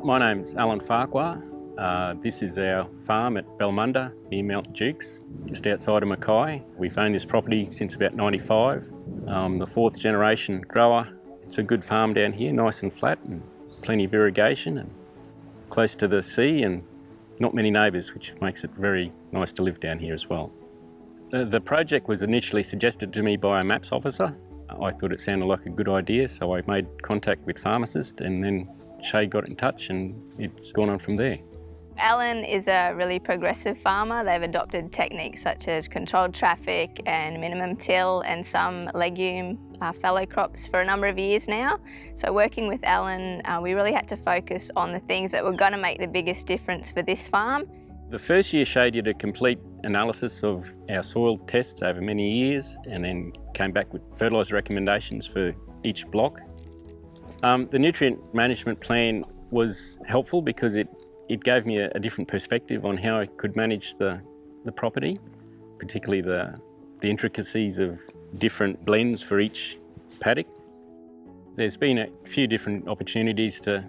My name's Alan Farquhar. This is our farm at Belmunda near Mount Dukes, just outside of Mackay. We've owned this property since about '95. The fourth generation grower. It's a good farm down here, nice and flat and plenty of irrigation and close to the sea and not many neighbours, which makes it very nice to live down here as well. The project was initially suggested to me by a MAPS officer. I thought it sounded like a good idea, so I made contact with pharmacists, and then Shay got in touch and it's gone on from there. Alan is a really progressive farmer. They've adopted techniques such as controlled traffic and minimum till and some legume fallow crops for a number of years now. So working with Alan, we really had to focus on the things that were going to make the biggest difference for this farm. The first year Shay did a complete analysis of our soil tests over many years and then came back with fertiliser recommendations for each block. The nutrient management plan was helpful because it gave me a different perspective on how I could manage the property, particularly the intricacies of different blends for each paddock. There's been a few different opportunities to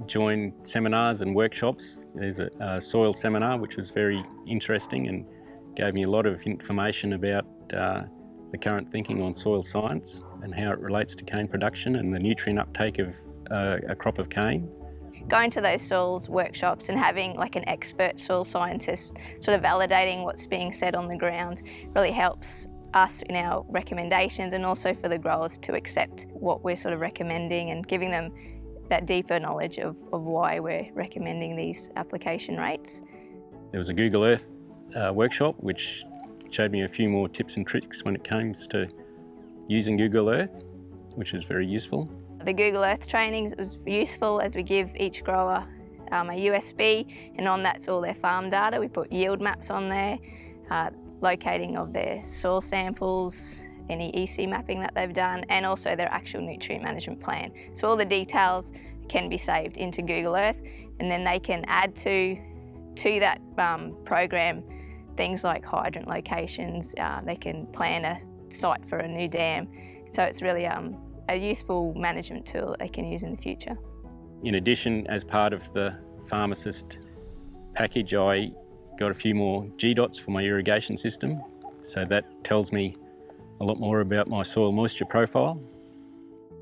join seminars and workshops. There's a soil seminar which was very interesting and gave me a lot of information about the current thinking on soil science and how it relates to cane production and the nutrient uptake of a crop of cane. Going to those soils workshops and having like an expert soil scientist sort of validating what's being said on the ground really helps us in our recommendations, and also for the growers to accept what we're sort of recommending and giving them that deeper knowledge of why we're recommending these application rates. There was a Google Earth workshop which showed me a few more tips and tricks when it comes to using Google Earth, which was very useful. The Google Earth trainings was useful as we give each grower a USB, and on that's all their farm data. We put yield maps on there, locating of their soil samples, any EC mapping that they've done, and also their actual nutrient management plan. So all the details can be saved into Google Earth, and then they can add to that program things like hydrant locations. They can plan a site for a new dam. So it's really a useful management tool that they can use in the future. In addition, as part of the pharmacist package, I got a few more GDOTs for my irrigation system. So that tells me a lot more about my soil moisture profile.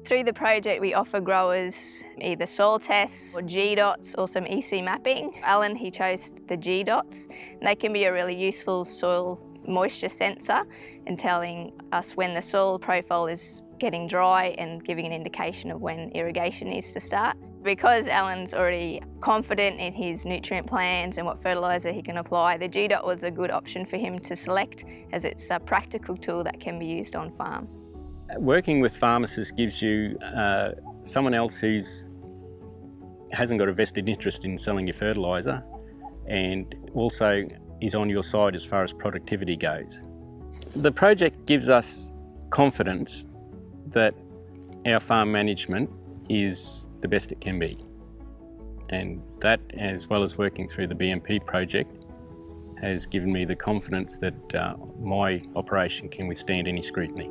Through the project, we offer growers either soil tests or GDOTs or some EC mapping. Alan, he chose the GDOTs, and they can be a really useful soil moisture sensor in telling us when the soil profile is getting dry and giving an indication of when irrigation needs to start. Because Alan's already confident in his nutrient plans and what fertiliser he can apply, the GDOT was a good option for him to select, as it's a practical tool that can be used on farm. Working with pharmacists gives you someone else who hasn't got a vested interest in selling your fertiliser and also is on your side as far as productivity goes. The project gives us confidence that our farm management is the best it can be, and that, as well as working through the BMP project, has given me the confidence that my operation can withstand any scrutiny.